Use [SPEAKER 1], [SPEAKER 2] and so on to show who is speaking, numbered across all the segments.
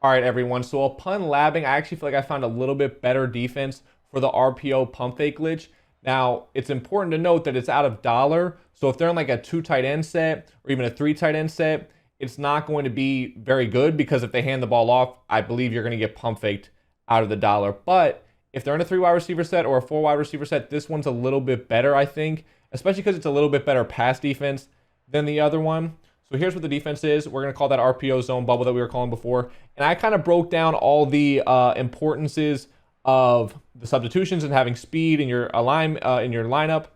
[SPEAKER 1] All right, everyone. So upon labbing, I actually feel like I found a little bit better defense for the RPO pump fake glitch. Now, it's important to note that it's out of dollar. So if they're in like a 2 tight end set or even a 3 tight end set, it's not going to be very good because if they hand the ball off, I believe you're going to get pump faked out of the dollar. But if they're in a 3 wide receiver set or a 4 wide receiver set, this one's a little bit better, I think, especially because it's a little bit better pass defense than the other one. So here's what the defense is. We're going to call that RPO zone bubble that we were calling before. And I kind of broke down all the importances of the substitutions and having speed in your lineup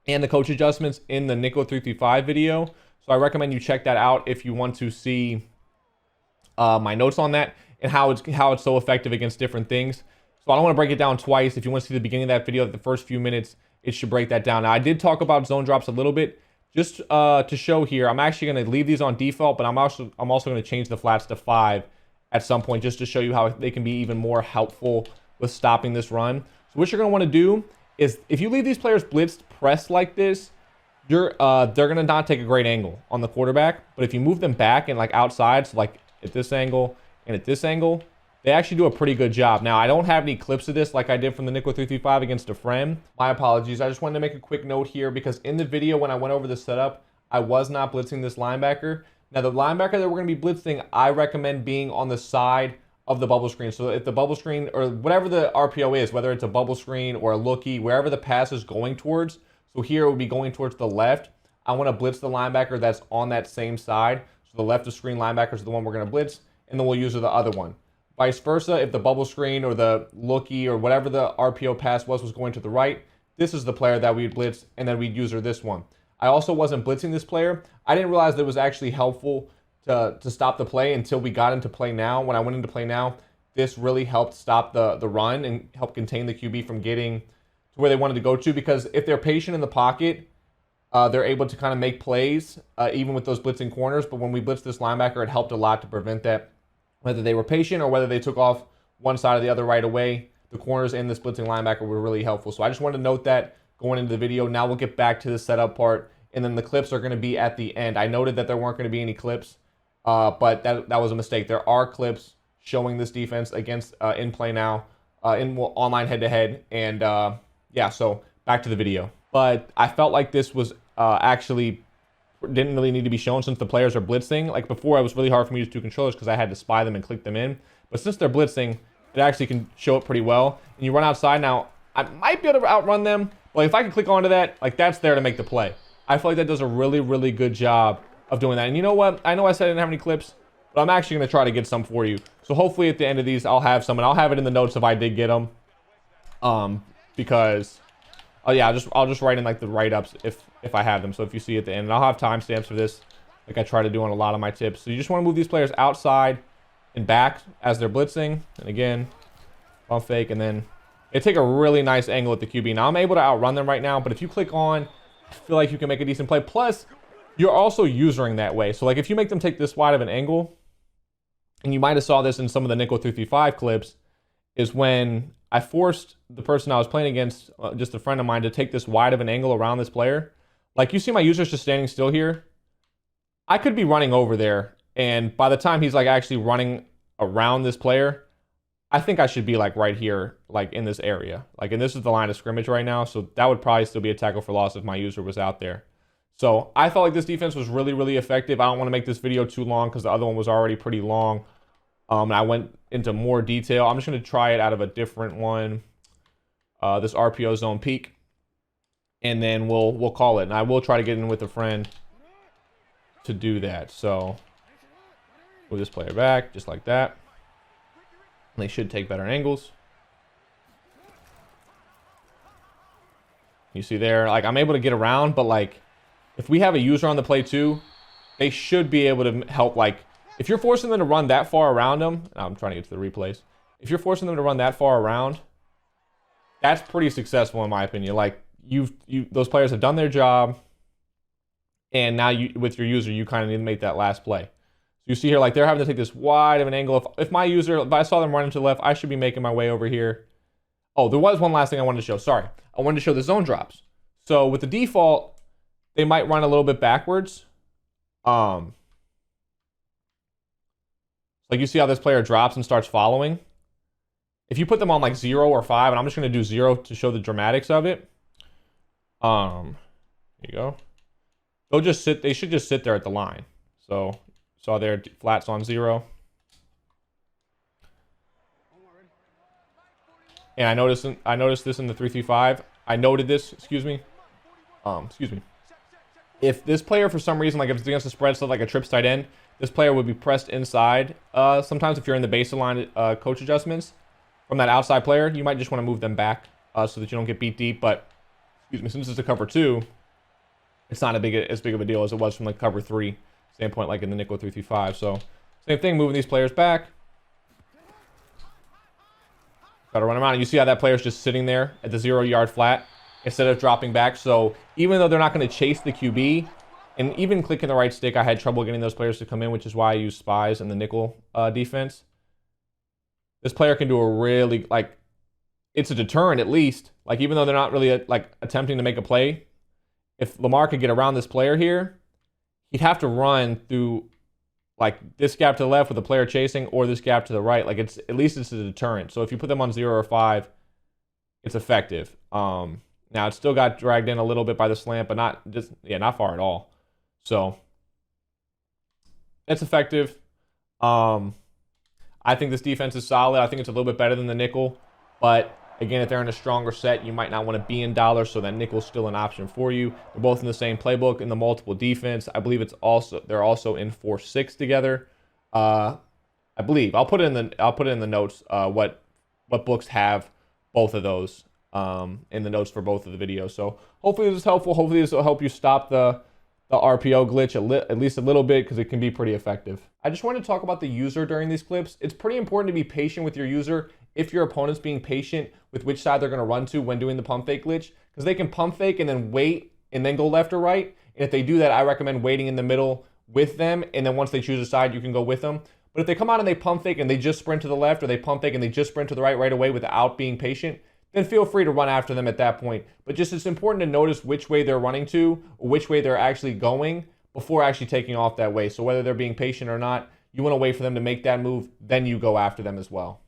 [SPEAKER 1] and the coach adjustments in the Nico 335 video. So I recommend you check that out if you want to see my notes on that and how it's so effective against different things. So I don't want to break it down twice. If you want to see the beginning of that video, the first few minutes, it should break that down. Now I did talk about zone drops a little bit. Just to show here, I'm actually going to leave these on default, but I'm also going to change the flats to 5 at some point just to show you how they can be even more helpful with stopping this run. So what you're going to want to do is if you leave these players blitzed pressed like this, they're going to not take a great angle on the quarterback. But if you move them back and like outside, so like at this angle and at this angle, they actually do a pretty good job. Now, I don't have any clips of this like I did from the Nico 335 against a friend. My apologies. I just wanted to make a quick note here because in the video when I went over the setup, I was not blitzing this linebacker. Now, the linebacker that we're going to be blitzing, I recommend being on the side of the bubble screen. So if the bubble screen or whatever the RPO is, whether it's a bubble screen or a lookie, wherever the pass is going towards, so here it would be going towards the left. I want to blitz the linebacker that's on that same side. So the left of screen linebacker is the one we're going to blitz, and then we'll use the other one. Vice versa, if the bubble screen or the lookie or whatever the RPO pass was going to the right, this is the player that we'd blitz, and then we'd use this one. I also wasn't blitzing this player. I didn't realize that it was actually helpful to stop the play until we got into play now. When I went into play now, this really helped stop the run and help contain the QB from getting to where they wanted to go to, because if they're patient in the pocket, they're able to kind of make plays, even with those blitzing corners. But when we blitzed this linebacker, it helped a lot to prevent that. Whether they were patient or whether they took off one side or the other right away, the corners and the blitzing linebacker were really helpful. So I just wanted to note that going into the video. Now we'll get back to the setup part, and then the clips are going to be at the end. I noted that there weren't going to be any clips, but that was a mistake. There are clips showing this defense against in play now, in online head-to-head, and yeah, so back to the video. But I felt like this was actually didn't really need to be shown since the players are blitzing. Like before, it was really hard for me to use 2 controllers because I had to spy them and click them in. But since they're blitzing, it actually can show it pretty well. And you run outside now, I might be able to outrun them. But if I can click onto that, like that's there to make the play. I feel like that does a really, really good job of doing that. And you know what? I know I said I didn't have any clips, but I'm actually going to try to get some for you. So hopefully at the end of these, I'll have some, and I'll have it in the notes if I did get them. Because, oh yeah, I'll just write in like the write-ups if I have them. So if you see at the end, and I'll have timestamps for this, like I try to do on a lot of my tips. So you just want to move these players outside and back as they're blitzing. And again, pump fake, and then they take a really nice angle at the QB. Now I'm able to outrun them right now, but if you click on, I feel like you can make a decent play. Plus, you're also usering that way. So like if you make them take this wide of an angle, and you might have saw this in some of the Nico 335 clips, is when I forced the person I was playing against, just a friend of mine, to take this wide of an angle around this player. Like you see my user's just standing still here. I could be running over there, and by the time he's like actually running around this player, I think I should be like right here, like in this area. Like, and this is the line of scrimmage right now, so that would probably still be a tackle for loss if my user was out there. So I felt like this defense was really, really effective. I don't want to make this video too long because the other one was already pretty long. And I went into more detail. I'm just going to try it out of a different one. This RPO zone peak. And then we'll call it. And I will try to get in with a friend to do that. So move this player back just like that. And they should take better angles. You see there, like I'm able to get around, but like if we have a user on the play too, they should be able to help. Like if you're forcing them to run that far around them, I'm trying to get to the replays. If you're forcing them to run that far around, that's pretty successful in my opinion. Like those players have done their job, and now with your user, you kind of need to make that last play. So you see here, like they're having to take this wide of an angle. If my user, if I saw them running to the left, I should be making my way over here. Oh, there was one last thing I wanted to show. Sorry, I wanted to show the zone drops. So with the default, they might run a little bit backwards. Like Like you see how this player drops and starts following. If you put them on like 0 or 5, and I'm just going to do 0 to show the dramatics of it. There you go. They'll just sit. They should just sit there at the line. So saw there flats on 0. And I noticed this in the 3-3-5. I noted this. Excuse me. If this player for some reason, like if it's against the spread stuff like a trips tight end, this player would be pressed inside. Sometimes if you're in the baseline coach adjustments from that outside player, you might just want to move them back so that you don't get beat deep. But excuse me, since it's a cover 2, it's not as big of a deal as it was from like cover 3 standpoint, like in the nickel 3-3-5. So same thing, moving these players back. Gotta run them out. And you see how that player's just sitting there at the 0-yard flat instead of dropping back. So even though they're not going to chase the QB, and even clicking the right stick, I had trouble getting those players to come in, which is why I use spies in the nickel defense. This player can do a really, like, it's a deterrent at least. Like, even though they're not really, like, attempting to make a play, if Lamar could get around this player here, he'd have to run through, like, this gap to the left with the player chasing or this gap to the right. Like, it's at least it's a deterrent. So if you put them on 0 or 5, it's effective. Now, it still got dragged in a little bit by the slant, but not far at all. So it's effective. I think this defense is solid. I think it's a little bit better than the nickel. But again, if they're in a stronger set, you might not want to be in dollars, so that nickel's still an option for you. They're both in the same playbook in the multiple defense. I believe they're also in 4-6 together. I believe I'll put it in the notes what books have both of those in the notes for both of the videos. So hopefully this is helpful. Hopefully this will help you stop the RPO glitch at least a little bit, because it can be pretty effective. I just wanted to talk about the user during these clips. It's pretty important to be patient with your user if your opponent's being patient with which side they're going to run to when doing the pump fake glitch, because they can pump fake and then wait and then go left or right. And if they do that, I recommend waiting in the middle with them, and then once they choose a side, you can go with them. But if they come out and they pump fake and they just sprint to the left, or they pump fake and they just sprint to the right away without being patient, then feel free to run after them at that point. But just it's important to notice which way they're running to, or which way they're actually going before actually taking off that way. So whether they're being patient or not, you want to wait for them to make that move, then you go after them as well.